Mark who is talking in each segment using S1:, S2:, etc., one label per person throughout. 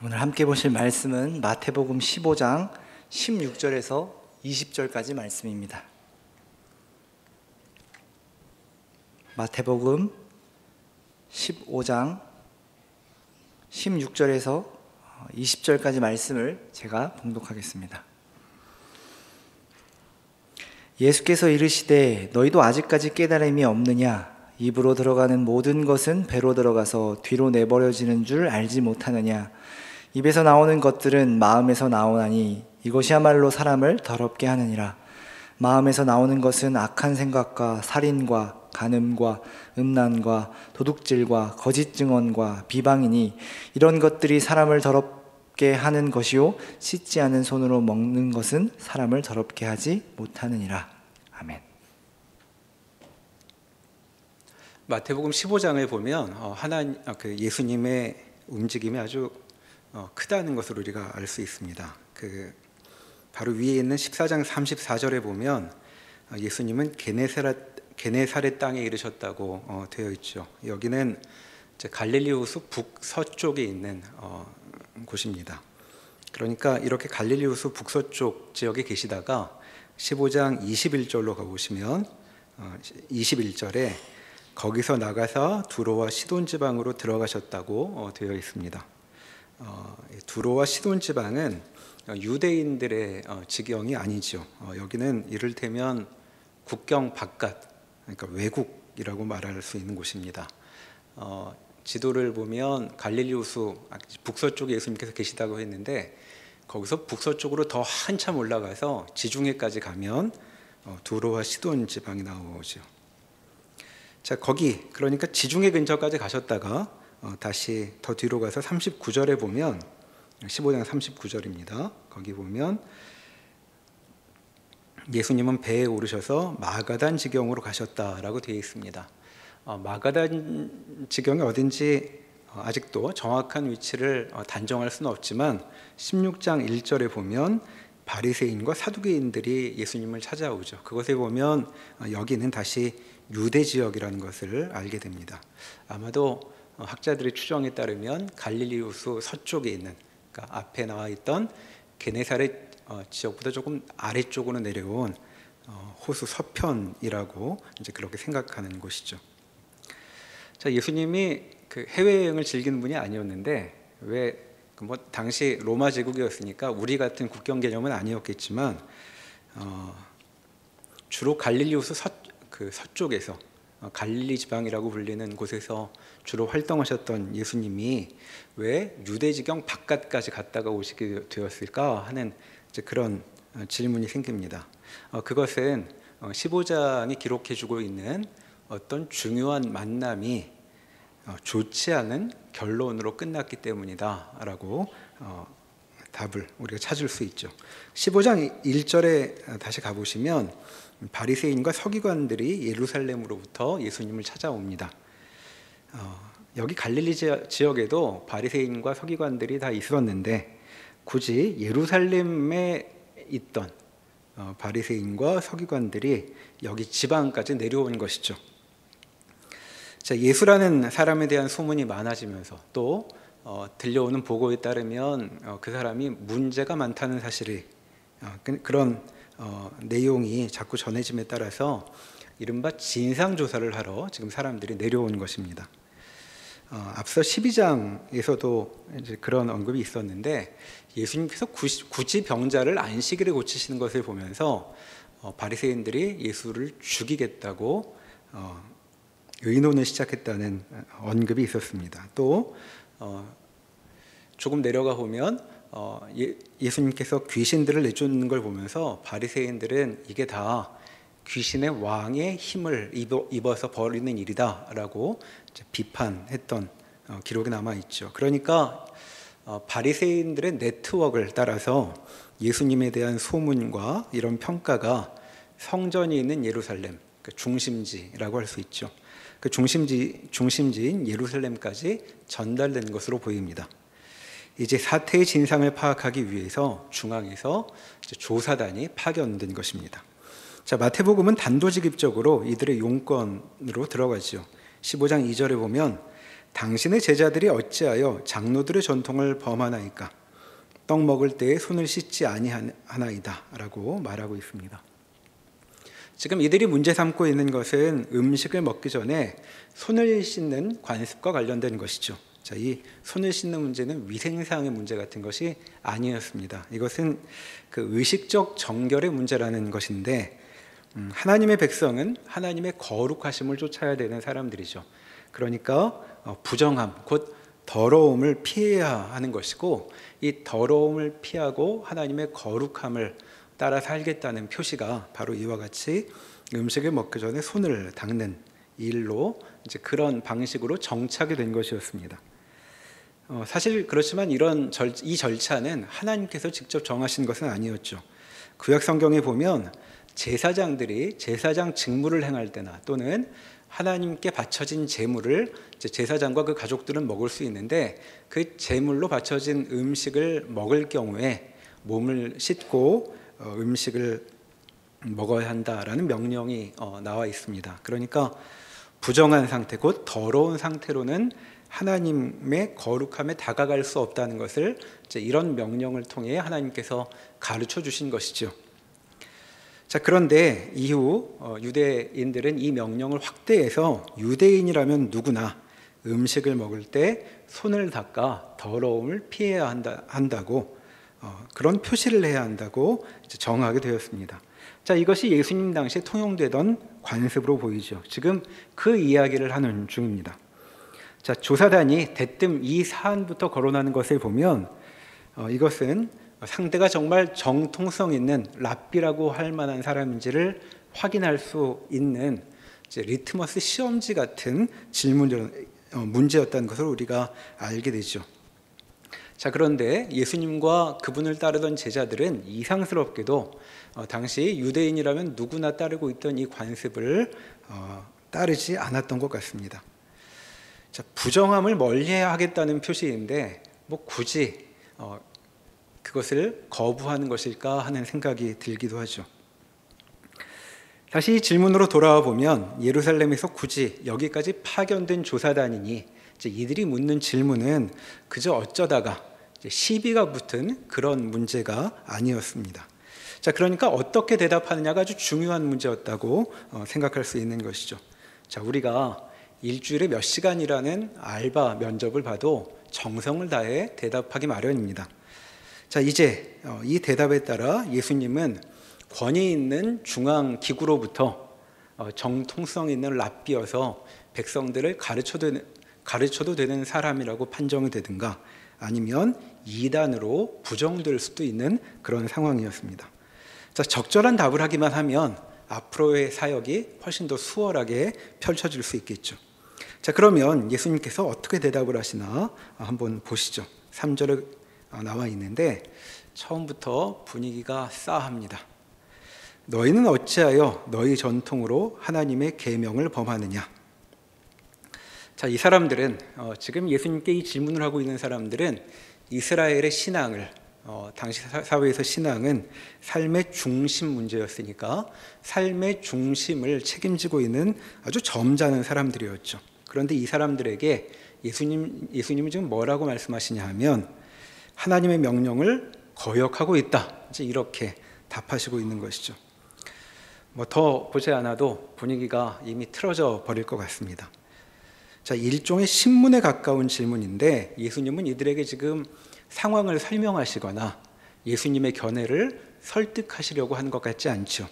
S1: 오늘 함께 보실 말씀은 마태복음 15장 16절에서 20절까지 말씀입니다. 마태복음 15장 16절에서 20절까지 말씀을 제가 봉독하겠습니다. 예수께서 이르시되 너희도 아직까지 깨달음이 없느냐? 입으로 들어가는 모든 것은 배로 들어가서 뒤로 내버려지는 줄 알지 못하느냐? 입에서 나오는 것들은 마음에서 나오나니 이것이야말로 사람을 더럽게 하느니라. 마음에서 나오는 것은 악한 생각과 살인과 간음과 음란과 도둑질과 거짓 증언과 비방이니 이런 것들이 사람을 더럽게 하는 것이요 씻지 않은 손으로 먹는 것은 사람을 더럽게 하지 못하느니라. 아멘.
S2: 마태복음 15장을 보면 예수님의 움직임이 아주 크다는 것을 우리가 알 수 있습니다. 바로 위에 있는 14장 34절에 보면 예수님은 게네사렛 땅에 이르셨다고 되어 있죠. 여기는 갈릴리 호수 북서쪽에 있는 곳입니다. 그러니까 이렇게 갈릴리 호수 북서쪽 지역에 계시다가 15장 21절로 가보시면 21절에 거기서 나가서 두로와 시돈 지방으로 들어가셨다고 되어 있습니다. 두로와 시돈 지방은 유대인들의 지경이 아니죠. 여기는 이를테면 국경 바깥, 그러니까 외국이라고 말할 수 있는 곳입니다. 지도를 보면 갈릴리 호수 북서쪽에 예수님께서 계시다고 했는데 거기서 북서쪽으로 더 한참 올라가서 지중해까지 가면 두로와 시돈 지방이 나오죠. 자, 그러니까 지중해 근처까지 가셨다가 다시 더 뒤로 가서 39절에 보면 15장 39절입니다. 거기 보면 예수님은 배에 오르셔서 마가단 지경으로 가셨다라고 되어 있습니다. 마가단 지경이 어딘지 아직도 정확한 위치를 단정할 수는 없지만 16장 1절에 보면 바리새인과 사두개인들이 예수님을 찾아오죠. 그것에 보면 여기는 다시 유대 지역이라는 것을 알게 됩니다. 아마도 학자들의 추정에 따르면 갈릴리 호수 서쪽에 있는, 그러니까 앞에 나와 있던 게네사렛 지역보다 조금 아래쪽으로 내려온 호수 서편이라고 이제 그렇게 생각하는 곳이죠. 자, 예수님이 해외여행을 즐기는 분이 아니었는데 당시 로마 제국이었으니까 우리 같은 국경 개념은 아니었겠지만 주로 갈릴리 호수 서쪽에서 갈릴리 지방이라고 불리는 곳에서 주로 활동하셨던 예수님이 왜 유대지경 바깥까지 갔다가 오시게 되었을까 하는 이제 그런 질문이 생깁니다. 그것은 15장이 기록해주고 있는 어떤 중요한 만남이 좋지 않은 결론으로 끝났기 때문이다라고 답을 우리가 찾을 수 있죠. 15장 1절에 다시 가보시면 바리새인과 서기관들이 예루살렘으로부터 예수님을 찾아옵니다. 여기 갈릴리 지역에도 바리새인과 서기관들이 다 있었는데 굳이 예루살렘에 있던 바리새인과 서기관들이 여기 지방까지 내려온 것이죠. 자, 예수라는 사람에 대한 소문이 많아지면서 또 들려오는 보고에 따르면 그 사람이 문제가 많다는 사실이 그런 내용이 자꾸 전해짐에 따라서 이른바 진상조사를 하러 지금 사람들이 내려온 것입니다. 앞서 12장에서도 이제 그런 언급이 있었는데 예수님께서 굳이 병자를 안식일에 고치시는 것을 보면서 바리새인들이 예수를 죽이겠다고 의논을 시작했다는 언급이 있었습니다. 또 조금 내려가 보면 예수님께서 귀신들을 내쫓는 걸 보면서 바리새인들은 이게 다 귀신의 왕의 힘을 입어서 벌이는 일이다라고 비판했던 기록이 남아 있죠. 그러니까 바리새인들의 네트워크를 따라서 예수님에 대한 소문과 이런 평가가 성전이 있는 예루살렘, 중심지라고 할 수 있죠. 그 중심지인 예루살렘까지 전달된 것으로 보입니다. 이제 사태의 진상을 파악하기 위해서 중앙에서 조사단이 파견된 것입니다. 자, 마태복음은 단도직입적으로 이들의 용건으로 들어가죠. 15장 2절에 보면 당신의 제자들이 어찌하여 장로들의 전통을 범하나이까? 떡 먹을 때에 손을 씻지 아니하나이다 라고 말하고 있습니다. 지금 이들이 문제 삼고 있는 것은 음식을 먹기 전에 손을 씻는 관습과 관련된 것이죠. 자, 이 손을 씻는 문제는 위생상의 문제 같은 것이 아니었습니다. 이것은 그 의식적 정결의 문제라는 것인데, 하나님의 백성은 하나님의 거룩하심을 쫓아야 되는 사람들이죠. 그러니까 부정함, 곧 더러움을 피해야 하는 것이고, 이 더러움을 피하고 하나님의 거룩함을 따라 살겠다는 표시가 바로 이와 같이 음식을 먹기 전에 손을 닦는 일로 이제 그런 방식으로 정착이 된 것이었습니다. 사실 그렇지만 이 절차는 하나님께서 직접 정하신 것은 아니었죠. 구약 성경에 보면 제사장들이 제사장 직무를 행할 때나 또는 하나님께 바쳐진 제물을 제사장과 그 가족들은 먹을 수 있는데, 그 제물로 바쳐진 음식을 먹을 경우에 몸을 씻고 음식을 먹어야 한다라는 명령이 나와 있습니다. 그러니까 부정한 상태, 곧 더러운 상태로는 하나님의 거룩함에 다가갈 수 없다는 것을 이런 명령을 통해 하나님께서 가르쳐 주신 것이죠. 자, 그런데 이후 유대인들은 이 명령을 확대해서 유대인이라면 누구나 음식을 먹을 때 손을 닦아 더러움을 피해야 한다고 그런 표시를 해야 한다고 정하게 되었습니다. 자, 이것이 예수님 당시에 통용되던 관습으로 보이죠. 지금 그 이야기를 하는 중입니다. 자, 조사단이 대뜸 이 사안부터 거론하는 것을 보면 이것은 상대가 정말 정통성 있는 랍비라고 할 만한 사람인지를 확인할 수 있는 리트머스 시험지 같은 문제였다는 것을 우리가 알게 되죠. 자, 그런데 예수님과 그분을 따르던 제자들은 이상스럽게도 당시 유대인이라면 누구나 따르고 있던 이 관습을 따르지 않았던 것 같습니다. 자, 부정함을 멀리해야 하겠다는 표시인데 굳이 그것을 거부하는 것일까 하는 생각이 들기도 하죠. 다시 질문으로 돌아와 보면 예루살렘에서 굳이 여기까지 파견된 조사단이니 이들이 묻는 질문은 그저 어쩌다가 시비가 붙은 그런 문제가 아니었습니다. 자, 그러니까 어떻게 대답하느냐가 아주 중요한 문제였다고 생각할 수 있는 것이죠. 자, 우리가 일주일에 몇 시간이라는 알바 면접을 봐도 정성을 다해 대답하기 마련입니다. 자, 이제 이 대답에 따라 예수님은 권위 있는 중앙 기구로부터 정통성 있는 랍비여서 백성들을 가르쳐도 되는 사람이라고 판정이 되든가, 아니면 이단으로 부정될 수도 있는 그런 상황이었습니다. 자, 적절한 답을 하기만 하면 앞으로의 사역이 훨씬 더 수월하게 펼쳐질 수 있겠죠. 자, 그러면 예수님께서 어떻게 대답을 하시나 한번 보시죠. 3절에 나와 있는데 처음부터 분위기가 싸합니다. 너희는 어찌하여 너희 전통으로 하나님의 계명을 범하느냐? 자, 이 사람들은 지금 예수님께 이 질문을 하고 있는 사람들은 이스라엘의 신앙을 당시 사회에서 신앙은 삶의 중심 문제였으니까 삶의 중심을 책임지고 있는 아주 점잖은 사람들이었죠. 그런데 이 사람들에게 예수님은 지금 뭐라고 말씀하시냐 하면 하나님의 명령을 거역하고 있다, 이제 이렇게 답하시고 있는 것이죠. 더 보지 않아도 분위기가 이미 틀어져 버릴 것 같습니다. 자, 일종의 신문에 가까운 질문인데 예수님은 이들에게 지금 상황을 설명하시거나 예수님의 견해를 설득하시려고 하는 것 같지 않죠.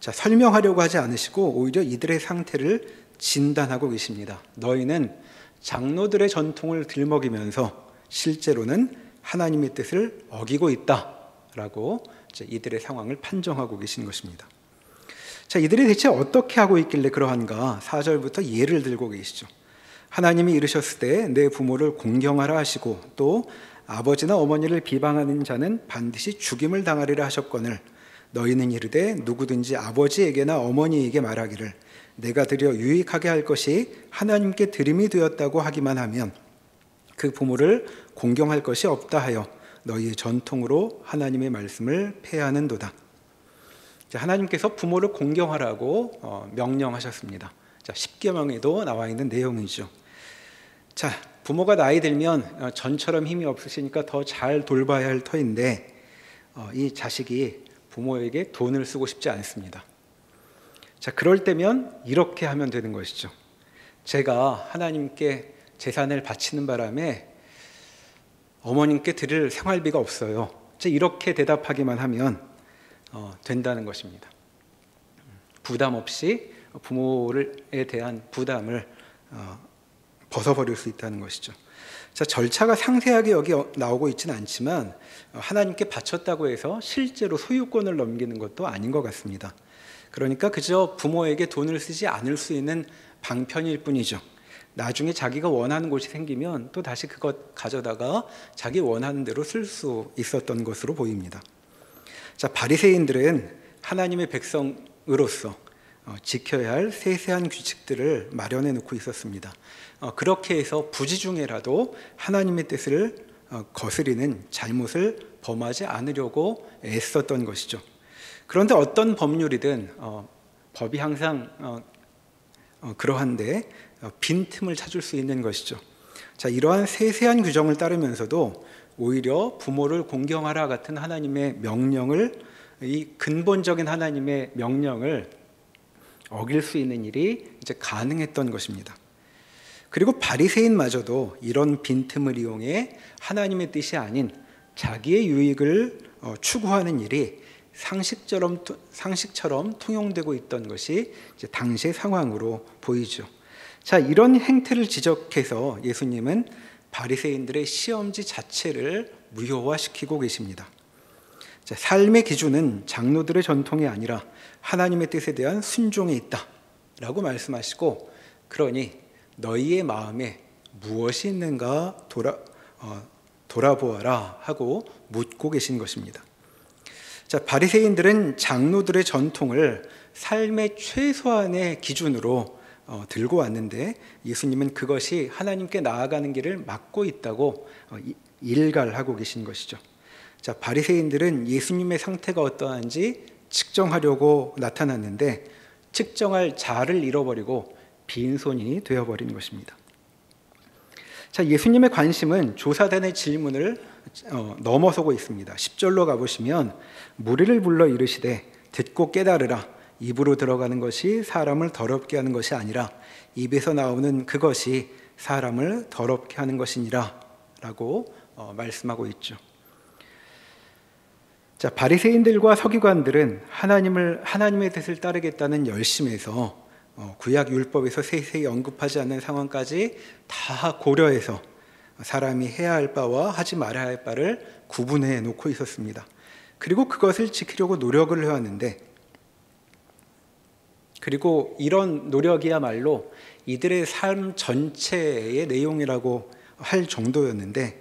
S2: 자, 설명하려고 하지 않으시고 오히려 이들의 상태를 진단하고 계십니다. 너희는 장로들의 전통을 들먹이면서 실제로는 하나님의 뜻을 어기고 있다라고 이들의 상황을 판정하고 계신 것입니다. 자, 이들이 대체 어떻게 하고 있길래 그러한가? 4절부터 예를 들고 계시죠. 하나님이 이르셨을 때 내 부모를 공경하라 하시고 또 아버지나 어머니를 비방하는 자는 반드시 죽임을 당하리라 하셨거늘 너희는 이르되 누구든지 아버지에게나 어머니에게 말하기를 내가 드려 유익하게 할 것이 하나님께 드림이 되었다고 하기만 하면 그 부모를 공경할 것이 없다 하여 너희의 전통으로 하나님의 말씀을 폐하는도다. 자, 하나님께서 부모를 공경하라고 명령하셨습니다. 자, 십계명에도 나와 있는 내용이죠. 자, 부모가 나이 들면 전처럼 힘이 없으시니까 더 잘 돌봐야 할 터인데 이 자식이 부모에게 돈을 쓰고 싶지 않습니다. 자, 그럴 때면 이렇게 하면 되는 것이죠. 제가 하나님께 재산을 바치는 바람에 어머님께 드릴 생활비가 없어요. 자, 이렇게 대답하기만 하면 된다는 것입니다. 부담 없이 부모에 대한 부담을 벗어버릴 수 있다는 것이죠. 자, 절차가 상세하게 여기 나오고 있지는 않지만 하나님께 바쳤다고 해서 실제로 소유권을 넘기는 것도 아닌 것 같습니다. 그러니까 그저 부모에게 돈을 쓰지 않을 수 있는 방편일 뿐이죠. 나중에 자기가 원하는 곳이 생기면 또 다시 그것 가져다가 자기 원하는 대로 쓸 수 있었던 것으로 보입니다. 자, 바리새인들은 하나님의 백성으로서 지켜야 할 세세한 규칙들을 마련해 놓고 있었습니다. 그렇게 해서 부지 중에라도 하나님의 뜻을 거스리는 잘못을 범하지 않으려고 애썼던 것이죠. 그런데 어떤 법률이든 법이 항상 그러한데 빈틈을 찾을 수 있는 것이죠. 자, 이러한 세세한 규정을 따르면서도 오히려 부모를 공경하라 같은 하나님의 명령을, 이 근본적인 하나님의 명령을 어길 수 있는 일이 이제 가능했던 것입니다. 그리고 바리새인마저도 이런 빈틈을 이용해 하나님의 뜻이 아닌 자기의 유익을 추구하는 일이 상식처럼 통용되고 있던 것이 이제 당시의 상황으로 보이죠. 자, 이런 행태를 지적해서 예수님은 바리새인들의 시험지 자체를 무효화시키고 계십니다. 자, 삶의 기준은 장로들의 전통이 아니라 하나님의 뜻에 대한 순종에 있다라고 말씀하시고, 그러니 너희의 마음에 무엇이 있는가 돌아보아라 하고 묻고 계신 것입니다. 자, 바리새인들은 장로들의 전통을 삶의 최소한의 기준으로 들고 왔는데 예수님은 그것이 하나님께 나아가는 길을 막고 있다고 일갈하고 계신 것이죠. 자, 바리새인들은 예수님의 상태가 어떠한지 측정하려고 나타났는데 측정할 자를 잃어버리고 빈손이 되어버린 것입니다. 자, 예수님의 관심은 조사단의 질문을 넘어서고 있습니다. 10절로 가보시면 무리를 불러 이르시되 듣고 깨달으라. 입으로 들어가는 것이 사람을 더럽게 하는 것이 아니라 입에서 나오는 그것이 사람을 더럽게 하는 것이니라 라고 말씀하고 있죠. 자, 바리새인들과 서기관들은 하나님의 뜻을 따르겠다는 열심에서 구약 율법에서 세세히 언급하지 않는 상황까지 다 고려해서 사람이 해야 할 바와 하지 말아야 할 바를 구분해 놓고 있었습니다. 그리고 그것을 지키려고 노력을 해왔는데, 그리고 이런 노력이야말로 이들의 삶 전체의 내용이라고 할 정도였는데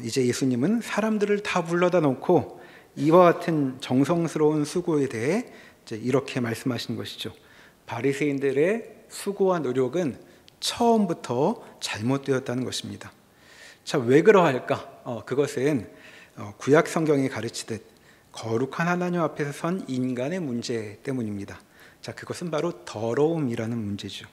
S2: 이제 예수님은 사람들을 다 불러다 놓고 이와 같은 정성스러운 수고에 대해 이제 이렇게 말씀하신 것이죠. 바리새인들의 수고와 노력은 처음부터 잘못되었다는 것입니다. 자, 왜 그러할까? 그것은 구약 성경이 가르치듯 거룩한 하나님 앞에서 선 인간의 문제 때문입니다. 자, 그것은 바로 더러움이라는 문제죠.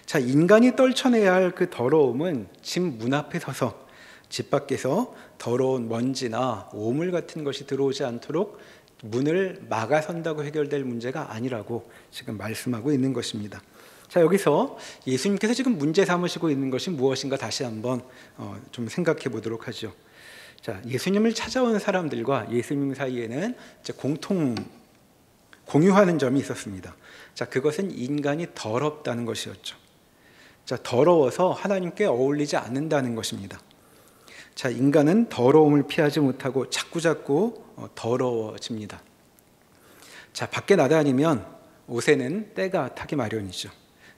S2: 자, 인간이 떨쳐내야 할 그 더러움은 집 문 앞에 서서 집 밖에서 더러운 먼지나 오물 같은 것이 들어오지 않도록 문을 막아선다고 해결될 문제가 아니라고 지금 말씀하고 있는 것입니다. 자, 여기서 예수님께서 지금 문제 삼으시고 있는 것이 무엇인가 다시 한번 좀 생각해 보도록 하죠. 자, 예수님을 찾아온 사람들과 예수님 사이에는 이제 공유하는 점이 있었습니다. 자, 그것은 인간이 더럽다는 것이었죠. 자, 더러워서 하나님께 어울리지 않는다는 것입니다. 자, 인간은 더러움을 피하지 못하고 자꾸자꾸 더러워집니다. 자, 밖에 나다니면 옷에는 때가 타기 마련이죠.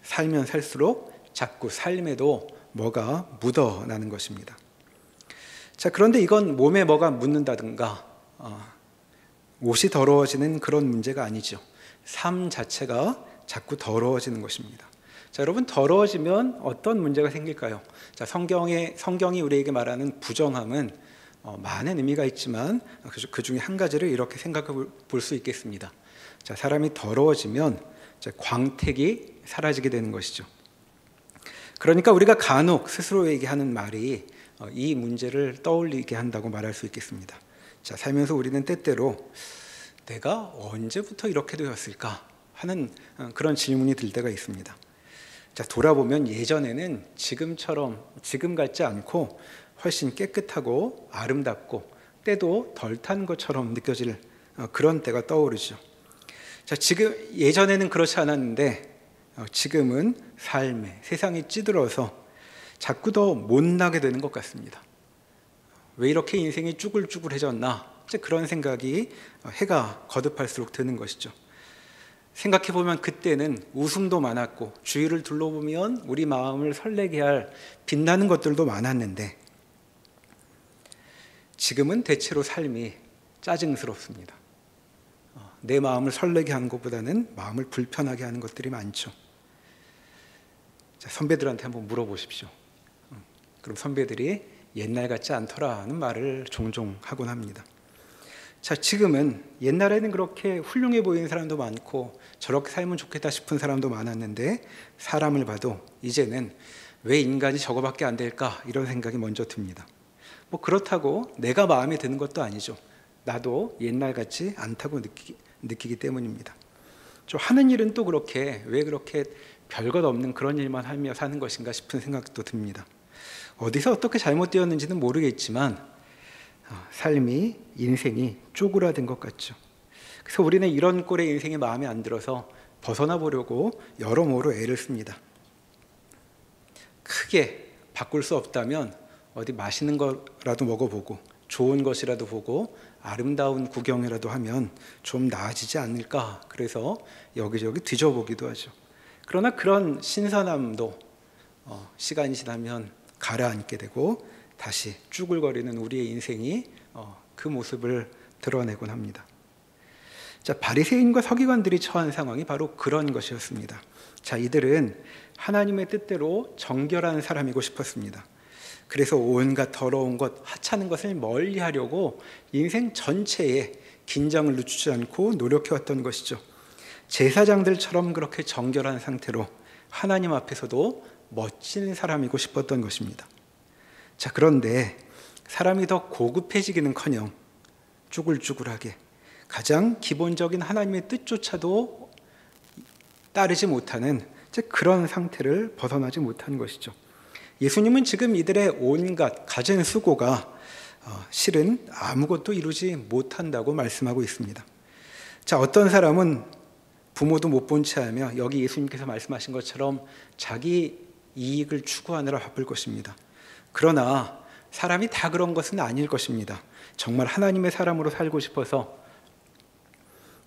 S2: 살면 살수록 자꾸 삶에도 뭐가 묻어나는 것입니다. 자, 그런데 이건 몸에 뭐가 묻는다든가 옷이 더러워지는 그런 문제가 아니죠. 삶 자체가 자꾸 더러워지는 것입니다. 자, 여러분, 더러워지면 어떤 문제가 생길까요? 자, 성경이 우리에게 말하는 부정함은 많은 의미가 있지만 그 중에 한 가지를 이렇게 생각해 볼 수 있겠습니다. 자, 사람이 더러워지면 광택이 사라지게 되는 것이죠. 그러니까 우리가 간혹 스스로에게 하는 말이 이 문제를 떠올리게 한다고 말할 수 있겠습니다. 자, 살면서 우리는 때때로 내가 언제부터 이렇게 되었을까 하는 그런 질문이 들 때가 있습니다. 자, 돌아보면 예전에는 지금 같지 않고 훨씬 깨끗하고 아름답고 때도 덜 탄 것처럼 느껴질 그런 때가 떠오르죠. 자, 지금 예전에는 그렇지 않았는데 지금은 삶에 세상이 찌들어서 자꾸 더 못나게 되는 것 같습니다. 왜 이렇게 인생이 쭈글쭈글해졌나? 이제 그런 생각이 해가 거듭할수록 드는 것이죠. 생각해보면 그때는 웃음도 많았고 주위를 둘러보면 우리 마음을 설레게 할 빛나는 것들도 많았는데 지금은 대체로 삶이 짜증스럽습니다. 내 마음을 설레게 하는 것보다는 마음을 불편하게 하는 것들이 많죠. 자, 선배들한테 한번 물어보십시오. 그럼 선배들이 옛날 같지 않더라는 말을 종종 하곤 합니다. 자, 지금은 옛날에는 그렇게 훌륭해 보이는 사람도 많고 저렇게 살면 좋겠다 싶은 사람도 많았는데 사람을 봐도 이제는 왜 인간이 저거밖에 안 될까 이런 생각이 먼저 듭니다. 뭐 그렇다고 내가 마음에 드는 것도 아니죠. 나도 옛날 같지 않다고 느끼기 때문입니다. 저 하는 일은 또 그렇게 왜 그렇게 별것 없는 그런 일만 하며 사는 것인가 싶은 생각도 듭니다. 어디서 어떻게 잘못되었는지는 모르겠지만 삶이 인생이 쪼그라든 것 같죠. 그래서 우리는 이런 꼴의 인생이 마음에 안 들어서 벗어나 보려고 여러모로 애를 씁니다. 크게 바꿀 수 없다면 어디 맛있는 거라도 먹어보고 좋은 것이라도 보고 아름다운 구경이라도 하면 좀 나아지지 않을까. 그래서 여기저기 뒤져보기도 하죠. 그러나 그런 신선함도 시간이 지나면 가라앉게 되고 다시 쭈글거리는 우리의 인생이 그 모습을 드러내곤 합니다. 자, 바리새인과 서기관들이 처한 상황이 바로 그런 것이었습니다. 자, 이들은 하나님의 뜻대로 정결한 사람이고 싶었습니다. 그래서 온갖 더러운 것, 하찮은 것을 멀리하려고 인생 전체에 긴장을 늦추지 않고 노력해왔던 것이죠. 제사장들처럼 그렇게 정결한 상태로 하나님 앞에서도 멋진 사람이고 싶었던 것입니다. 자, 그런데 사람이 더 고급해지기는커녕 쭈글쭈글하게 가장 기본적인 하나님의 뜻조차도 따르지 못하는 그런 상태를 벗어나지 못한 것이죠. 예수님은 지금 이들의 온갖 갖은 수고가 실은 아무것도 이루지 못한다고 말씀하고 있습니다. 자, 어떤 사람은 부모도 못 본 채 하며 여기 예수님께서 말씀하신 것처럼 자기 이익을 추구하느라 바쁠 것입니다. 그러나 사람이 다 그런 것은 아닐 것입니다. 정말 하나님의 사람으로 살고 싶어서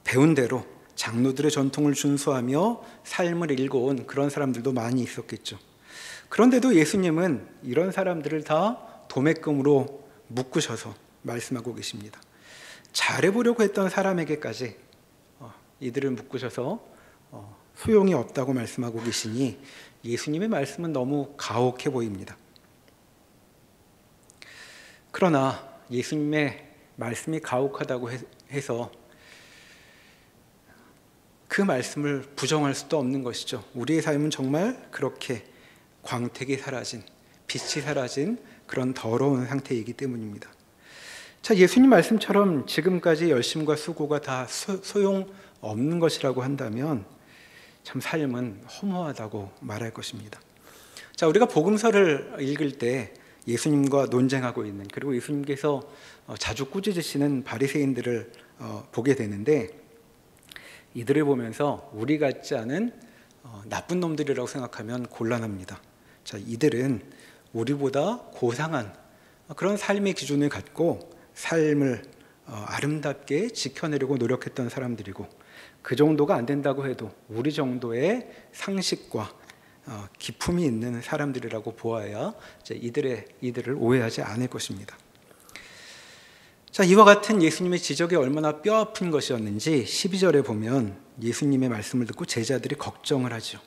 S2: 배운 대로 장로들의 전통을 준수하며 삶을 읽어온 그런 사람들도 많이 있었겠죠. 그런데도 예수님은 이런 사람들을 다 도매금으로 묶으셔서 말씀하고 계십니다. 잘해보려고 했던 사람에게까지 이들을 묶으셔서 소용이 없다고 말씀하고 계시니 예수님의 말씀은 너무 가혹해 보입니다. 그러나 예수님의 말씀이 가혹하다고 해서 그 말씀을 부정할 수도 없는 것이죠. 우리의 삶은 정말 그렇게 광택이 사라진, 빛이 사라진 그런 더러운 상태이기 때문입니다. 자, 예수님 말씀처럼 지금까지 열심과 수고가 다 소용없는 것이라고 한다면 참 삶은 허무하다고 말할 것입니다. 자, 우리가 복음서를 읽을 때 예수님과 논쟁하고 있는, 그리고 예수님께서 자주 꾸짖으시는 바리새인들을 보게 되는데 이들을 보면서 우리 같지 않은 나쁜 놈들이라고 생각하면 곤란합니다. 자, 이들은 우리보다 고상한 그런 삶의 기준을 갖고 삶을 아름답게 지켜내려고 노력했던 사람들이고 그 정도가 안 된다고 해도 우리 정도의 상식과 기품이 있는 사람들이라고 보아야 이들을 오해하지 않을 것입니다. 자, 이와 같은 예수님의 지적이 얼마나 뼈아픈 것이었는지 12절에 보면 예수님의 말씀을 듣고 제자들이 걱정을 하죠.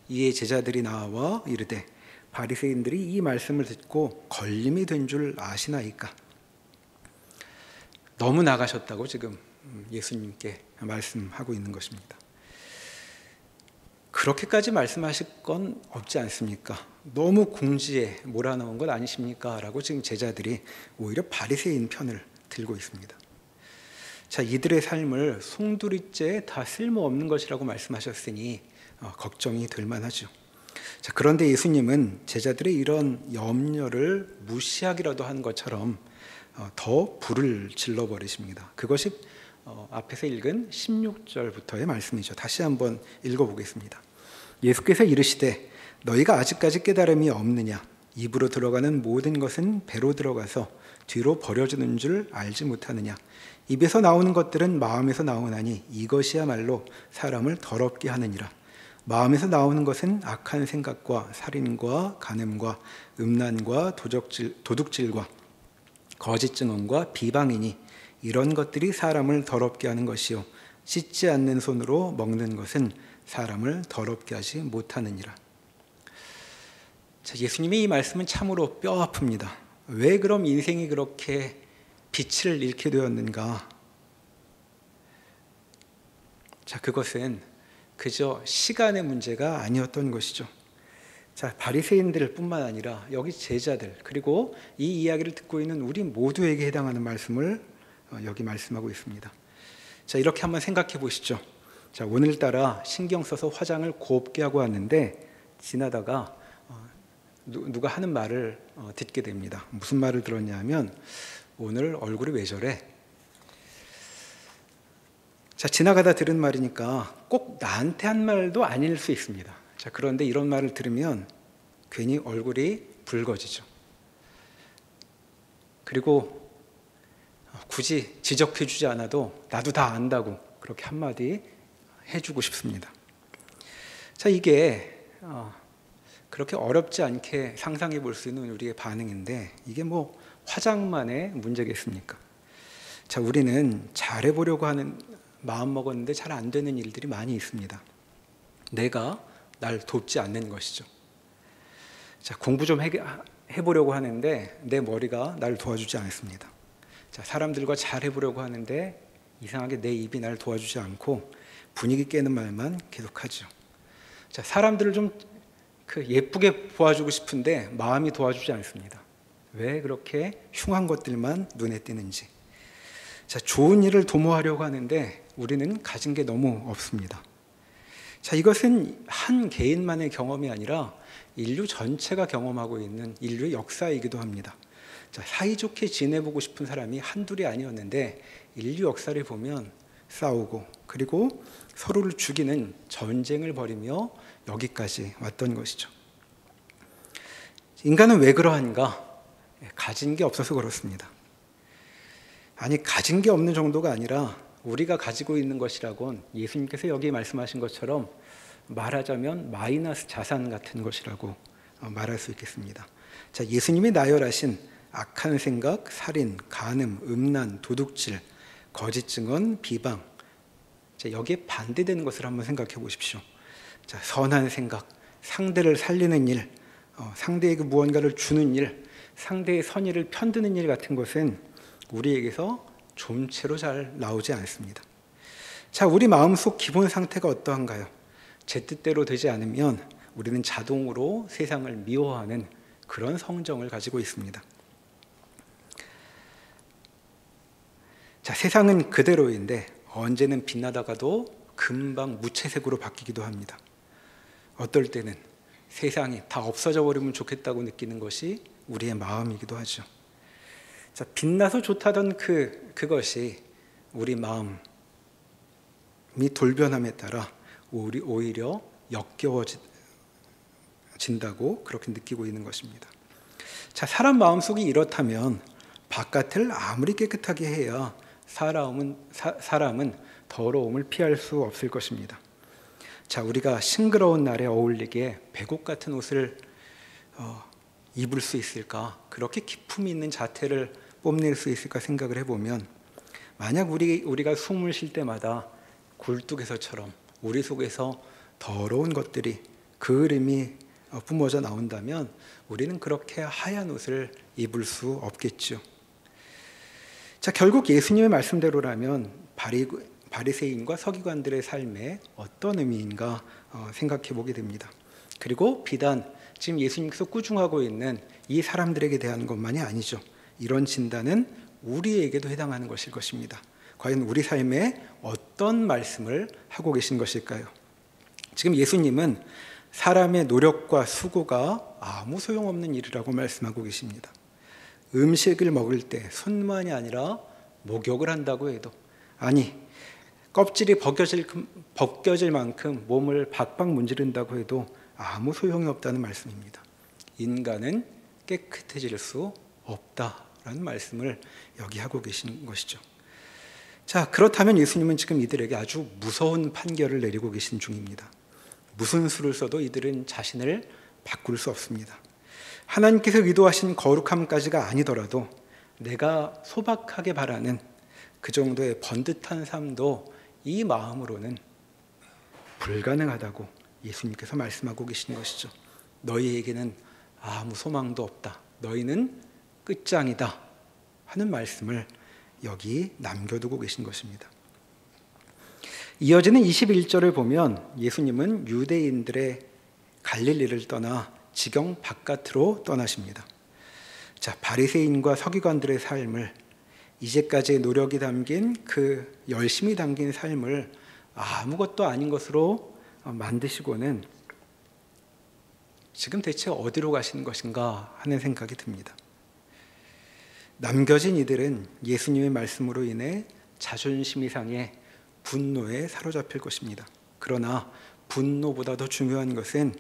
S2: 이에 제자들이 나와 이르되 바리새인들이 이 말씀을 듣고 걸림이 된 줄 아시나이까. 너무 나가셨다고 지금 예수님께 말씀하고 있는 것입니다. 그렇게까지 말씀하실 건 없지 않습니까? 너무 궁지에 몰아넣은 것 아니십니까? 라고 지금 제자들이 오히려 바리새인 편을 들고 있습니다. 자, 이들의 삶을 송두리째 다 쓸모없는 것이라고 말씀하셨으니 걱정이 될 만하죠. 자, 그런데 예수님은 제자들의 이런 염려를 무시하기라도 한 것처럼 더 불을 질러버리십니다. 그것이 앞에서 읽은 16절부터의 말씀이죠. 다시 한번 읽어보겠습니다. 예수께서 이르시되 너희가 아직까지 깨달음이 없느냐? 입으로 들어가는 모든 것은 배로 들어가서 뒤로 버려지는 줄 알지 못하느냐? 입에서 나오는 것들은 마음에서 나오나니 이것이야말로 사람을 더럽게 하느니라. 마음에서 나오는 것은 악한 생각과 살인과 간음과 음란과 도둑질과 거짓 증언과 비방이니 이런 것들이 사람을 더럽게 하는 것이요 씻지 않는 손으로 먹는 것은 사람을 더럽게 하지 못하느니라. 자, 예수님의 이 말씀은 참으로 뼈 아픕니다. 왜 그럼 인생이 그렇게 빛을 잃게 되었는가? 자, 그것은 그저 시간의 문제가 아니었던 것이죠. 자, 바리새인들 뿐만 아니라 여기 제자들 그리고 이 이야기를 듣고 있는 우리 모두에게 해당하는 말씀을 여기 말씀하고 있습니다. 자, 이렇게 한번 생각해 보시죠. 자, 오늘따라 신경 써서 화장을 곱게 하고 왔는데 지나다가 누가 하는 말을 듣게 됩니다. 무슨 말을 들었냐면 오늘 얼굴이 왜 저래? 자, 지나가다 들은 말이니까 꼭 나한테 한 말도 아닐 수 있습니다. 자, 그런데 이런 말을 들으면 괜히 얼굴이 붉어지죠. 그리고 굳이 지적해주지 않아도 나도 다 안다고 그렇게 한마디 해주고 싶습니다. 자, 이게 그렇게 어렵지 않게 상상해 볼 수 있는 우리의 반응인데 이게 뭐 화장만의 문제겠습니까? 자, 우리는 잘해보려고 하는 마음 먹었는데 잘 안 되는 일들이 많이 있습니다. 내가 날 돕지 않는 것이죠. 자, 공부 좀 해보려고 하는데 내 머리가 날 도와주지 않습니다. 자, 사람들과 잘 해보려고 하는데 이상하게 내 입이 날 도와주지 않고 분위기 깨는 말만 계속하죠. 자, 사람들을 좀 예쁘게 도와주고 싶은데 마음이 도와주지 않습니다. 왜 그렇게 흉한 것들만 눈에 띄는지. 자, 좋은 일을 도모하려고 하는데 우리는 가진 게 너무 없습니다. 자, 이것은 한 개인만의 경험이 아니라 인류 전체가 경험하고 있는 인류의 역사이기도 합니다. 자, 사이좋게 지내보고 싶은 사람이 한둘이 아니었는데 인류 역사를 보면 싸우고 그리고 서로를 죽이는 전쟁을 벌이며 여기까지 왔던 것이죠. 인간은 왜 그러한가? 가진 게 없어서 그렇습니다. 아니, 가진 게 없는 정도가 아니라 우리가 가지고 있는 것이라곤 예수님께서 여기 말씀하신 것처럼 말하자면 마이너스 자산 같은 것이라고 말할 수 있겠습니다. 자, 예수님이 나열하신 악한 생각, 살인, 간음, 음란, 도둑질, 거짓 증언, 비방, 자, 여기에 반대되는 것을 한번 생각해 보십시오. 자, 선한 생각, 상대를 살리는 일, 상대에게 무언가를 주는 일, 상대의 선의를 편드는 일 같은 것은 우리에게서 좀채로 잘 나오지 않습니다. 자, 우리 마음속 기본 상태가 어떠한가요? 제 뜻대로 되지 않으면 우리는 자동으로 세상을 미워하는 그런 성정을 가지고 있습니다. 자, 세상은 그대로인데 언제는 빛나다가도 금방 무채색으로 바뀌기도 합니다. 어떨 때는 세상이 다 없어져 버리면 좋겠다고 느끼는 것이 우리의 마음이기도 하죠. 자, 빛나서 좋다던 그것이 우리 마음이 돌변함에 따라 오히려 역겨워진다고 그렇게 느끼고 있는 것입니다. 자, 사람 마음속이 이렇다면 바깥을 아무리 깨끗하게 해야 사람은 더러움을 피할 수 없을 것입니다. 자, 우리가 싱그러운 날에 어울리게 배곡 같은 옷을 입을 수 있을까? 그렇게 기품이 있는 자태를 뽐낼 수 있을까 생각을 해보면 만약 우리가 숨을 쉴 때마다 굴뚝에서처럼 우리 속에서 더러운 것들이 그림이 뿜어져 나온다면 우리는 그렇게 하얀 옷을 입을 수 없겠죠. 자, 결국 예수님의 말씀대로라면 바리새인과 서기관들의 삶에 어떤 의미인가 생각해 보게 됩니다. 그리고 비단 지금 예수님께서 꾸중하고 있는 이 사람들에게 대한 것만이 아니죠. 이런 진단은 우리에게도 해당하는 것일 것입니다. 과연 우리 삶에 어떤 말씀을 하고 계신 것일까요? 지금 예수님은 사람의 노력과 수고가 아무 소용없는 일이라고 말씀하고 계십니다. 음식을 먹을 때 손만이 아니라 목욕을 한다고 해도, 아니 껍질이 벗겨질 만큼 몸을 박박 문지른다고 해도 아무 소용이 없다는 말씀입니다. 인간은 깨끗해질 수 없다라는 말씀을 여기 하고 계신 것이죠. 자, 그렇다면 예수님은 지금 이들에게 아주 무서운 판결을 내리고 계신 중입니다. 무슨 수를 써도 이들은 자신을 바꿀 수 없습니다. 하나님께서 의도하신 거룩함까지가 아니더라도 내가 소박하게 바라는 그 정도의 번듯한 삶도 이 마음으로는 불가능하다고 예수님께서 말씀하고 계신 것이죠. 너희에게는 아무 소망도 없다. 너희는 끝장이다 하는 말씀을 여기 남겨두고 계신 것입니다. 이어지는 21절을 보면 예수님은 유대인들의 갈릴리를 떠나 지경 바깥으로 떠나십니다. 자, 바리새인과 서기관들의 삶을, 이제까지의 노력이 담긴 그 열심이 담긴 삶을 아무것도 아닌 것으로 만드시고는 지금 대체 어디로 가시는 것인가 하는 생각이 듭니다. 남겨진 이들은 예수님의 말씀으로 인해 자존심이 상해 분노에 사로잡힐 것입니다. 그러나 분노보다 더 중요한 것은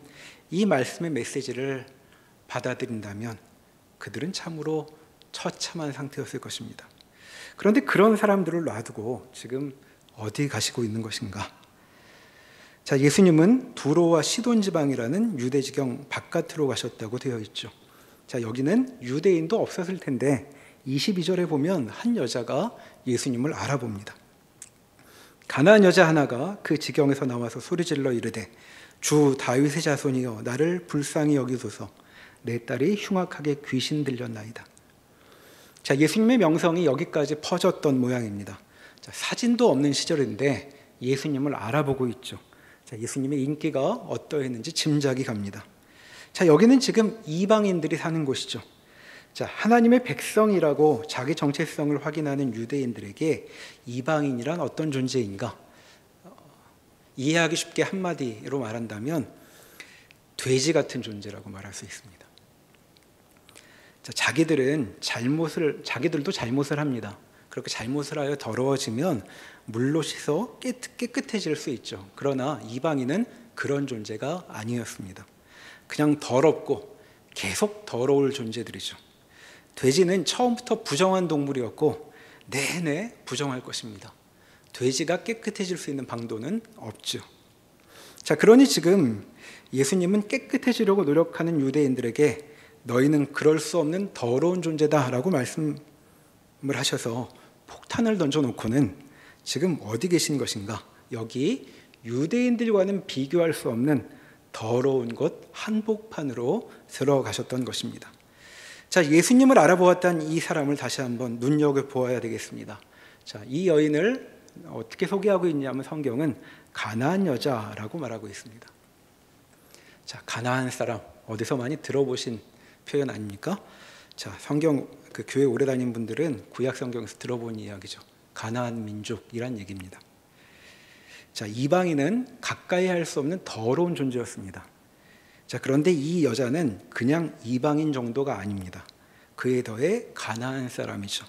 S2: 이 말씀의 메시지를 받아들인다면 그들은 참으로 처참한 상태였을 것입니다. 그런데 그런 사람들을 놔두고 지금 어디 가시고 있는 것인가? 자, 예수님은 두로와 시돈 지방이라는 유대 지경 바깥으로 가셨다고 되어 있죠. 자, 여기는 유대인도 없었을 텐데 22절에 보면 한 여자가 예수님을 알아봅니다. 가나안 여자 하나가 그 지경에서 나와서 소리질러 이르되 주 다윗의 자손이여 나를 불쌍히 여기소서 내 딸이 흉악하게 귀신 들렸나이다. 자, 예수님의 명성이 여기까지 퍼졌던 모양입니다. 자, 사진도 없는 시절인데 예수님을 알아보고 있죠. 자, 예수님의 인기가 어떠했는지 짐작이 갑니다. 자, 여기는 지금 이방인들이 사는 곳이죠. 자, 하나님의 백성이라고 자기 정체성을 확인하는 유대인들에게 이방인이란 어떤 존재인가? 이해하기 쉽게 한마디로 말한다면 돼지 같은 존재라고 말할 수 있습니다. 자, 자기들도 잘못을 합니다. 그렇게 잘못을 하여 더러워지면 물로 씻어 깨끗해질 수 있죠. 그러나 이방인은 그런 존재가 아니었습니다. 그냥 더럽고 계속 더러울 존재들이죠. 돼지는 처음부터 부정한 동물이었고 내내 부정할 것입니다. 돼지가 깨끗해질 수 있는 방도는 없죠. 자, 그러니 지금 예수님은 깨끗해지려고 노력하는 유대인들에게 너희는 그럴 수 없는 더러운 존재다라고 말씀을 하셔서 폭탄을 던져놓고는 지금 어디 계신 것인가? 여기 유대인들과는 비교할 수 없는 더러운 곳 한복판으로 들어가셨던 것입니다. 자, 예수님을 알아보았던 이 사람을 다시 한번 눈여겨보아야 되겠습니다. 자, 이 여인을 어떻게 소개하고 있냐면 성경은 가나안 여자라고 말하고 있습니다. 자, 가나안 사람 어디서 많이 들어보신 표현 아닙니까? 자, 성경 그 교회 오래 다닌 분들은 구약 성경에서 들어본 이야기죠. 가나안 민족이란 얘기입니다. 자, 이방인은 가까이 할 수 없는 더러운 존재였습니다. 자, 그런데 이 여자는 그냥 이방인 정도가 아닙니다. 그에 더해 가나안 사람이죠.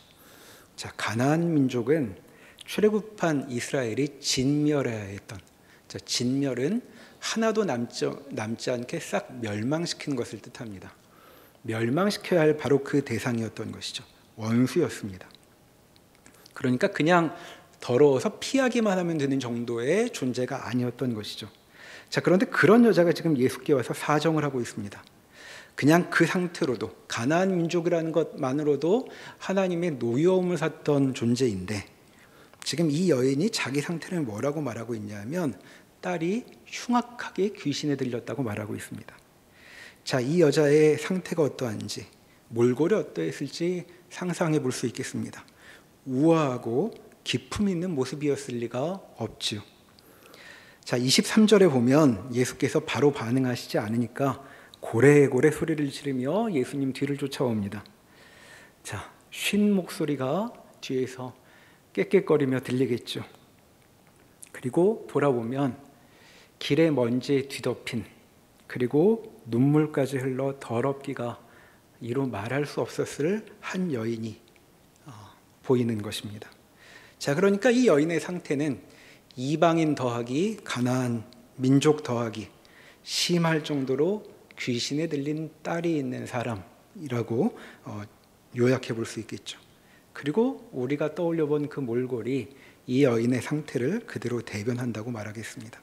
S2: 자, 가나안 민족은 출애굽한 이스라엘이 진멸해야 했던, 자, 진멸은 하나도 남지 않게 싹 멸망시키는 것을 뜻합니다. 멸망시켜야 할 바로 그 대상이었던 것이죠. 원수였습니다. 그러니까 그냥 더러워서 피하기만 하면 되는 정도의 존재가 아니었던 것이죠. 자, 그런데 그런 여자가 지금 예수께 와서 사정을 하고 있습니다. 그냥 그 상태로도, 가나안 민족이라는 것만으로도 하나님의 노여움을 샀던 존재인데 지금 이 여인이 자기 상태를 뭐라고 말하고 있냐면 딸이 흉악하게 귀신에 들렸다고 말하고 있습니다. 자, 이 여자의 상태가 어떠한지, 몰골이 어떠했을지 상상해 볼 수 있겠습니다. 우아하고 기품 있는 모습이었을 리가 없지요. 자, 23절에 보면 예수께서 바로 반응하시지 않으니까 고래고래 소리를 지르며 예수님 뒤를 쫓아옵니다. 자, 쉰 목소리가 뒤에서 깨깨거리며 들리겠죠. 그리고 돌아보면 길에 먼지에 뒤덮인, 그리고 눈물까지 흘러 더럽기가 이루 말할 수 없었을 한 여인이 보이는 것입니다. 자, 그러니까 이 여인의 상태는 이방인 더하기 가나안 민족 더하기 심할 정도로 귀신에 들린 딸이 있는 사람이라고 요약해 볼 수 있겠죠. 그리고 우리가 떠올려 본 그 몰골이 이 여인의 상태를 그대로 대변한다고 말하겠습니다.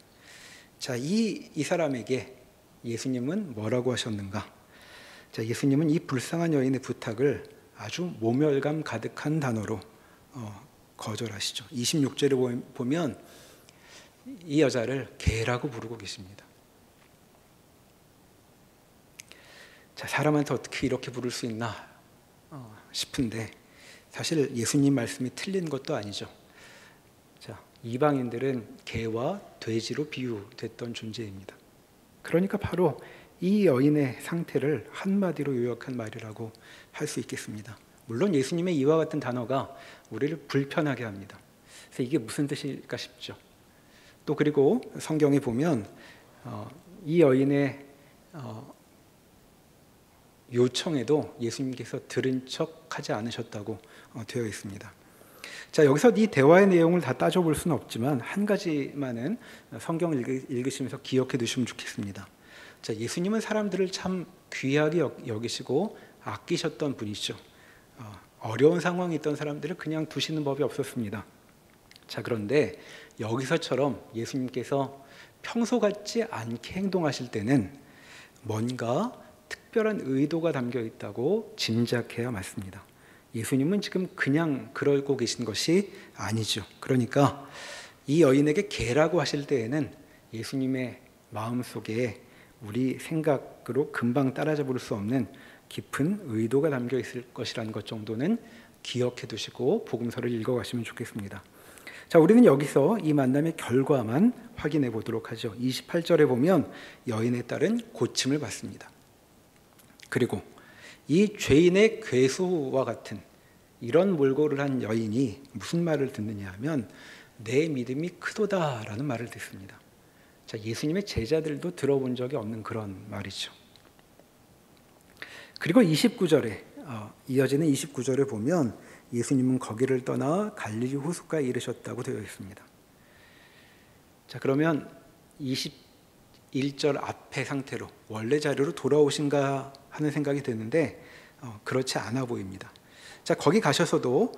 S2: 자, 이 사람에게 예수님은 뭐라고 하셨는가? 자, 예수님은 이 불쌍한 여인의 부탁을 아주 모멸감 가득한 단어로 거절하시죠. 26절에 보면 이 여자를 개라고 부르고 계십니다. 자, 사람한테 어떻게 이렇게 부를 수 있나 싶은데 사실 예수님 말씀이 틀린 것도 아니죠. 자, 이방인들은 개와 돼지로 비유됐던 존재입니다. 그러니까 바로 이 여인의 상태를 한마디로 요약한 말이라고 할 수 있겠습니다. 물론 예수님의 이와 같은 단어가 우리를 불편하게 합니다. 그래서 이게 무슨 뜻일까 싶죠. 또 그리고 성경에 보면 이 여인의 요청에도 예수님께서 들은 척하지 않으셨다고 되어 있습니다. 자, 여기서 이 대화의 내용을 다 따져볼 수는 없지만 한 가지만은 성경을 읽으시면서 기억해 두시면 좋겠습니다. 자, 예수님은 사람들을 참 귀하게 여기시고 아끼셨던 분이죠. 어려운 상황에 있던 사람들을 그냥 두시는 법이 없었습니다. 자, 그런데 여기서처럼 예수님께서 평소 같지 않게 행동하실 때는 뭔가 특별한 의도가 담겨 있다고 짐작해야 맞습니다. 예수님은 지금 그냥 그러고 계신 것이 아니죠. 그러니까 이 여인에게 개라고 하실 때에는 예수님의 마음속에 우리 생각으로 금방 따라잡을 수 없는 깊은 의도가 담겨 있을 것이라는 것 정도는 기억해 두시고 복음서를 읽어가시면 좋겠습니다. 자, 우리는 여기서 이 만남의 결과만 확인해 보도록 하죠. 28절에 보면 여인의 딸은 고침을 받습니다. 그리고 이 죄인의 괴수와 같은 이런 몰골을 한 여인이 무슨 말을 듣느냐 하면 내 믿음이 크도다라는 말을 듣습니다. 자, 예수님의 제자들도 들어본 적이 없는 그런 말이죠. 그리고 29절에 이어지는 29절에 보면 예수님은 거기를 떠나 갈릴리 호숫가에 이르셨다고 되어 있습니다. 자, 그러면 21절 앞의 상태로 원래 자리로 돌아오신가 하는 생각이 드는데 그렇지 않아 보입니다. 자, 거기 가셔서도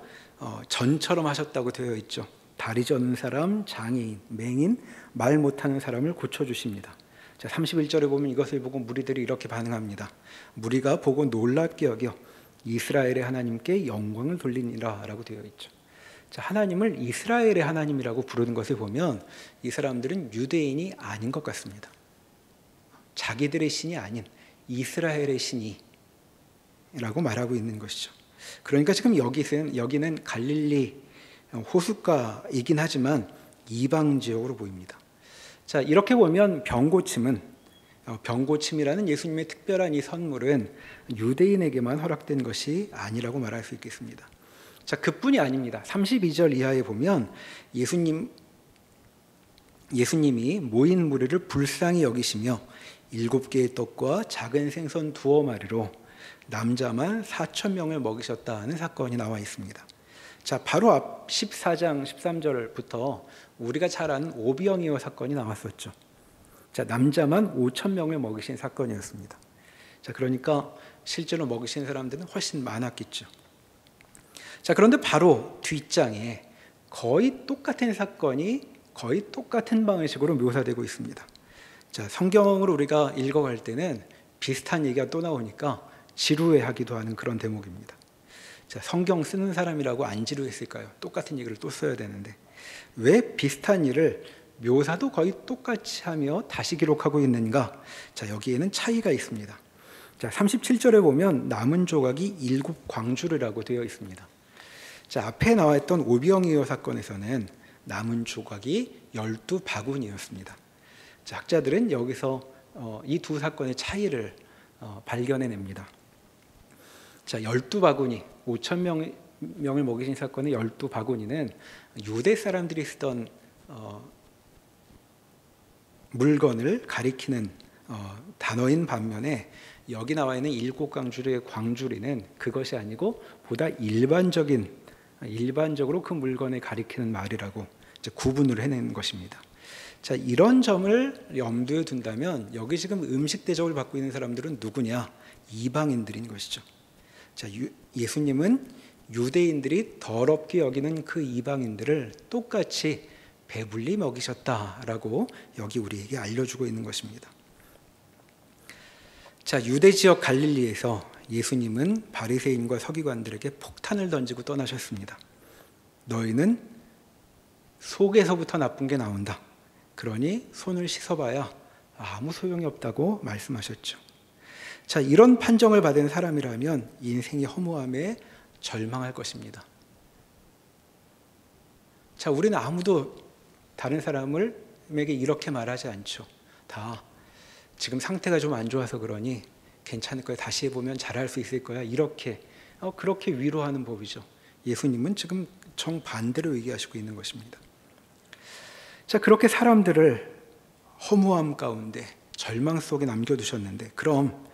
S2: 전처럼 하셨다고 되어 있죠. 다리 저는 사람, 장애인, 맹인, 말 못하는 사람을 고쳐주십니다. 자, 31절에 보면 이것을 보고 무리들이 이렇게 반응합니다. 무리가 보고 놀랍게 여겨 이스라엘의 하나님께 영광을 돌리니라 라고 되어 있죠. 자, 하나님을 이스라엘의 하나님이라고 부르는 것을 보면 이 사람들은 유대인이 아닌 것 같습니다. 자기들의 신이 아닌 이스라엘의 신이라고 말하고 있는 것이죠. 그러니까 지금 여기는 갈릴리 호숫가이긴 하지만 이방 지역으로 보입니다. 자, 이렇게 보면 병고침이라는 예수님의 특별한 이 선물은 유대인에게만 허락된 것이 아니라고 말할 수 있겠습니다. 자, 그뿐이 아닙니다. 32절 이하에 보면 예수님이 모인 무리를 불쌍히 여기시며 7개의 떡과 작은 생선 2마리로 남자만 4,000명을 먹이셨다는 사건이 나와 있습니다. 자, 바로 앞 14장 13절부터 우리가 잘 아는 오병이어 사건이 나왔었죠. 자, 남자만 5,000명을 먹이신 사건이었습니다. 자, 그러니까 실제로 먹이신 사람들은 훨씬 많았겠죠. 자, 그런데 바로 뒷장에 거의 똑같은 사건이 거의 똑같은 방식으로 묘사되고 있습니다. 자, 성경을 우리가 읽어갈 때는 비슷한 얘기가 또 나오니까 지루해하기도 하는 그런 대목입니다. 자, 성경 쓰는 사람이라고 안 지루했을까요? 똑같은 얘기를 또 써야 되는데 왜 비슷한 일을 묘사도 거의 똑같이 하며 다시 기록하고 있는가? 자, 여기에는 차이가 있습니다. 자, 37절에 보면 남은 조각이 7 광주리라고 되어 있습니다. 자, 앞에 나와 있던 오병이어 사건에서는 남은 조각이 12바구니였습니다. 자, 학자들은 여기서 이 두 사건의 차이를 발견해냅니다. 자, 12바구니, 5천 명을 먹이신 사건의 12바구니는 유대 사람들이 쓰던 물건을 가리키는 단어인 반면에 여기 나와 있는 일곱 광주리의 광주리는 그것이 아니고 보다 일반적으로 그 물건을 가리키는 말이라고 이제 구분을 해낸 것입니다. 자, 이런 점을 염두에 둔다면 여기 지금 음식 대접을 받고 있는 사람들은 누구냐? 이방인들인 것이죠. 자, 예수님은 유대인들이 더럽게 여기는 그 이방인들을 똑같이 배불리 먹이셨다라고 여기 우리에게 알려주고 있는 것입니다. 자, 유대 지역 갈릴리에서 예수님은 바리새인과 서기관들에게 폭탄을 던지고 떠나셨습니다. 너희는 속에서부터 나쁜 게 나온다. 그러니 손을 씻어봐야 아무 소용이 없다고 말씀하셨죠. 자, 이런 판정을 받은 사람이라면 인생이 허무함에 절망할 것입니다. 자, 우리는 아무도 다른 사람에게 이렇게 말하지 않죠. 다 지금 상태가 좀 안 좋아서 그러니 괜찮을 거야. 다시 해보면 잘할 수 있을 거야. 이렇게 그렇게 위로하는 법이죠. 예수님은 지금 정반대로 얘기하시고 있는 것입니다. 자, 그렇게 사람들을 허무함 가운데 절망 속에 남겨두셨는데, 그럼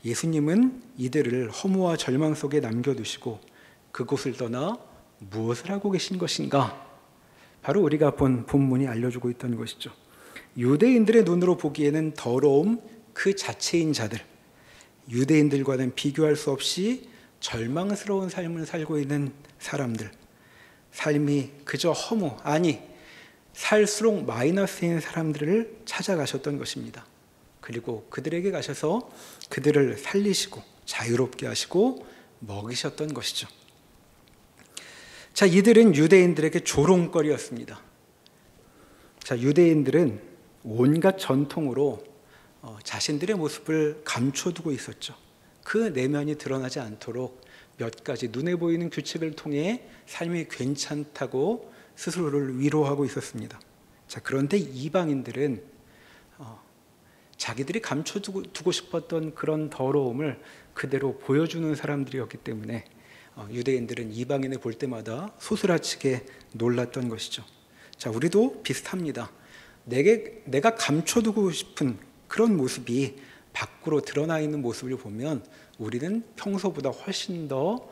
S2: 예수님은 이들을 허무와 절망 속에 남겨두시고 그곳을 떠나 무엇을 하고 계신 것인가? 바로 우리가 본 본문이 알려주고 있던 것이죠. 유대인들의 눈으로 보기에는 더러움 그 자체인 자들, 유대인들과는 비교할 수 없이 절망스러운 삶을 살고 있는 사람들, 삶이 그저 허무, 아니 살수록 마이너스인 사람들을 찾아가셨던 것입니다. 그리고 그들에게 가셔서 그들을 살리시고 자유롭게 하시고 먹이셨던 것이죠. 자, 이들은 유대인들에게 조롱거리였습니다. 자, 유대인들은 온갖 전통으로 자신들의 모습을 감춰두고 있었죠. 그 내면이 드러나지 않도록 몇 가지 눈에 보이는 규칙을 통해 삶이 괜찮다고 스스로를 위로하고 있었습니다. 자, 그런데 이방인들은 자기들이 감춰두고 싶었던 그런 더러움을 그대로 보여주는 사람들이었기 때문에 유대인들은 이방인을 볼 때마다 소스라치게 놀랐던 것이죠. 자, 우리도 비슷합니다. 내가 감춰두고 싶은 그런 모습이 밖으로 드러나 있는 모습을 보면 우리는 평소보다 훨씬 더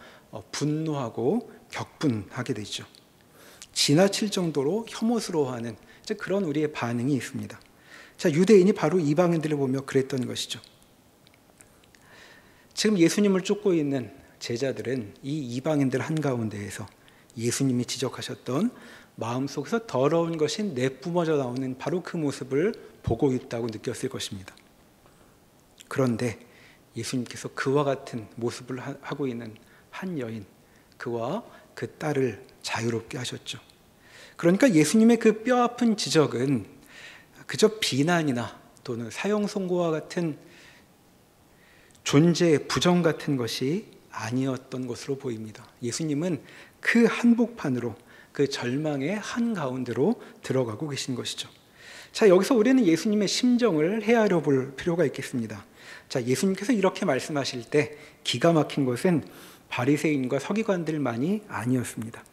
S2: 분노하고 격분하게 되죠. 지나칠 정도로 혐오스러워하는 그런 우리의 반응이 있습니다. 자, 유대인이 바로 이방인들을 보며 그랬던 것이죠. 지금 예수님을 쫓고 있는 제자들은 이 이방인들 한가운데에서 예수님이 지적하셨던 마음속에서 더러운 것이 내뿜어져 나오는 바로 그 모습을 보고 있다고 느꼈을 것입니다. 그런데 예수님께서 그와 같은 모습을 하고 있는 한 여인, 그와 그 딸을 자유롭게 하셨죠. 그러니까 예수님의 그 뼈아픈 지적은 그저 비난이나 또는 사형선고와 같은 존재의 부정 같은 것이 아니었던 것으로 보입니다. 예수님은 그 한복판으로, 그 절망의 한가운데로 들어가고 계신 것이죠. 자, 여기서 우리는 예수님의 심정을 헤아려 볼 필요가 있겠습니다. 자, 예수님께서 이렇게 말씀하실 때 기가 막힌 것은 바리새인과 서기관들만이 아니었습니다.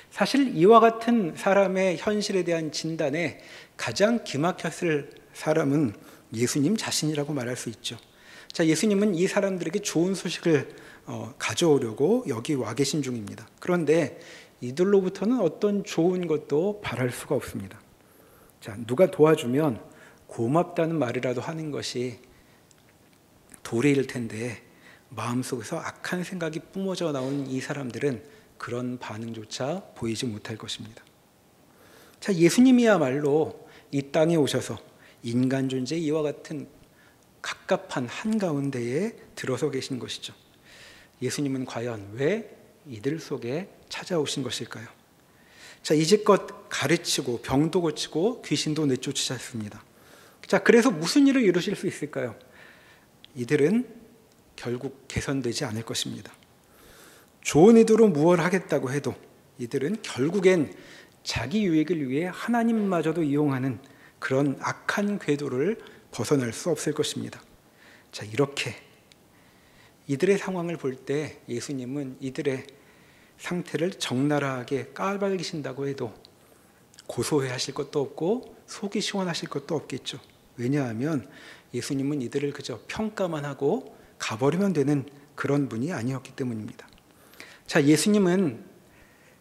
S2: 사실 이와 같은 사람의 현실에 대한 진단에 가장 기막혔을 사람은 예수님 자신이라고 말할 수 있죠. 자, 예수님은 이 사람들에게 좋은 소식을 가져오려고 여기 와 계신 중입니다. 그런데 이들로부터는 어떤 좋은 것도 바랄 수가 없습니다. 자, 누가 도와주면 고맙다는 말이라도 하는 것이 도리일 텐데 마음속에서 악한 생각이 뿜어져 나온 이 사람들은 그런 반응조차 보이지 못할 것입니다. 자, 예수님이야말로 이 땅에 오셔서 인간 존재의 이와 같은 갑갑한 한가운데에 들어서 계신 것이죠. 예수님은 과연 왜 이들 속에 찾아오신 것일까요? 자, 이제껏 가르치고 병도 고치고 귀신도 내쫓으셨습니다. 자, 그래서 무슨 일을 이루실 수 있을까요? 이들은 결국 개선되지 않을 것입니다. 좋은 의도로 무엇을 하겠다고 해도 이들은 결국엔 자기 유익을 위해 하나님마저도 이용하는 그런 악한 궤도를 벗어날 수 없을 것입니다. 자, 이렇게 이들의 상황을 볼 때 예수님은 이들의 상태를 적나라하게 까발리신다고 해도 고소해하실 것도 없고 속이 시원하실 것도 없겠죠. 왜냐하면 예수님은 이들을 그저 평가만 하고 가버리면 되는 그런 분이 아니었기 때문입니다. 자, 예수님은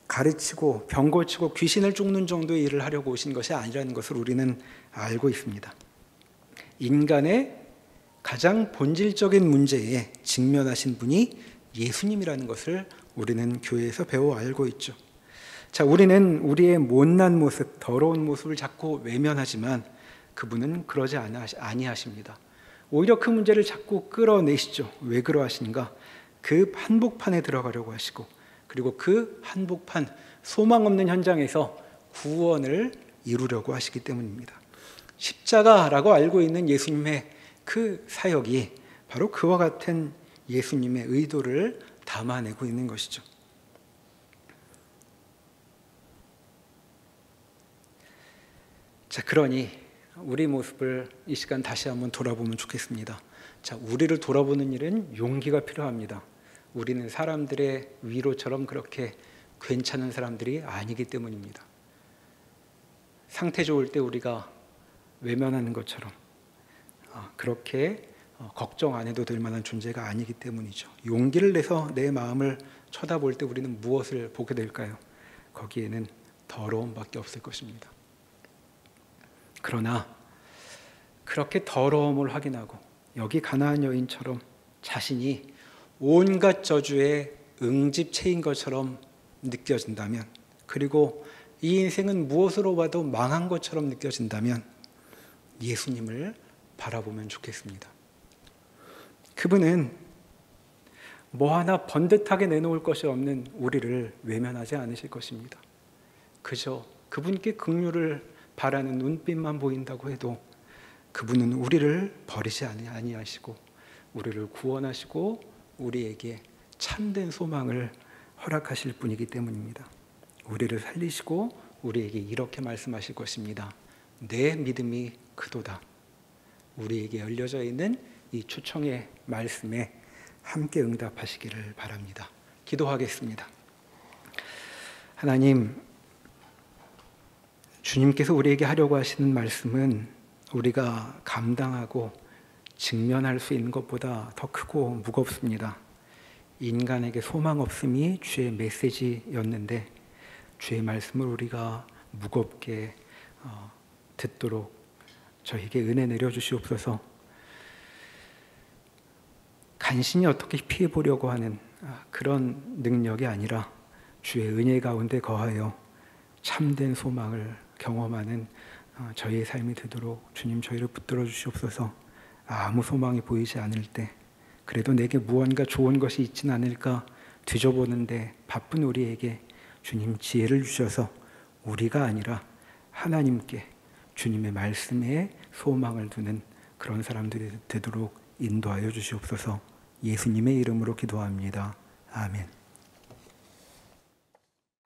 S2: 가르치고 병 고치고 귀신을 쫓는 정도의 일을 하려고 오신 것이 아니라는 것을 우리는 알고 있습니다. 인간의 가장 본질적인 문제에 직면하신 분이 예수님이라는 것을 우리는 교회에서 배워 알고 있죠. 자, 우리는 우리의 못난 모습, 더러운 모습을 자꾸 외면하지만 그분은 그러지 아니하십니다. 오히려 그 문제를 자꾸 끌어내시죠. 왜 그러하신가? 그 한복판에 들어가려고 하시고, 그리고 그 한복판, 소망 없는 현장에서 구원을 이루려고 하시기 때문입니다. 십자가라고 알고 있는 예수님의 그 사역이 바로 그와 같은 예수님의 의도를 담아내고 있는 것이죠. 자, 그러니 우리 모습을 이 시간 다시 한번 돌아보면 좋겠습니다. 자, 우리를 돌아보는 일은 용기가 필요합니다. 우리는 사람들의 위로처럼 그렇게 괜찮은 사람들이 아니기 때문입니다. 상태 좋을 때 우리가 외면하는 것처럼 그렇게 걱정 안 해도 될 만한 존재가 아니기 때문이죠. 용기를 내서 내 마음을 쳐다볼 때 우리는 무엇을 보게 될까요? 거기에는 더러움밖에 없을 것입니다. 그러나 그렇게 더러움을 확인하고 여기 가나안 여인처럼 자신이 온갖 저주의 응집체인 것처럼 느껴진다면, 그리고 이 인생은 무엇으로 봐도 망한 것처럼 느껴진다면 예수님을 바라보면 좋겠습니다. 그분은 뭐 하나 번듯하게 내놓을 것이 없는 우리를 외면하지 않으실 것입니다. 그저 그분께 긍휼을 바라는 눈빛만 보인다고 해도 그분은 우리를 버리지 아니하시고 우리를 구원하시고 우리에게 참된 소망을 허락하실 분이기 때문입니다. 우리를 살리시고 우리에게 이렇게 말씀하실 것입니다. 내 믿음이 크도다. 우리에게 열려져 있는 이 초청의 말씀에 함께 응답하시기를 바랍니다. 기도하겠습니다. 하나님, 주님께서 우리에게 하려고 하시는 말씀은 우리가 감당하고 직면할 수 있는 것보다 더 크고 무겁습니다. 인간에게 소망 없음이 주의 메시지였는데 주의 말씀을 우리가 무겁게 듣도록 저에게 은혜 내려주시옵소서. 간신히 어떻게 피해보려고 하는 그런 능력이 아니라 주의 은혜 가운데 거하여 참된 소망을 경험하는 저희의 삶이 되도록 주님 저희를 붙들어 주시옵소서. 아무 소망이 보이지 않을 때 그래도 내게 무언가 좋은 것이 있진 않을까 뒤져보는데 바쁜 우리에게 주님 지혜를 주셔서 우리가 아니라 하나님께 주님의 말씀에 소망을 두는 그런 사람들이 되도록 인도하여 주시옵소서. 예수님의 이름으로 기도합니다. 아멘.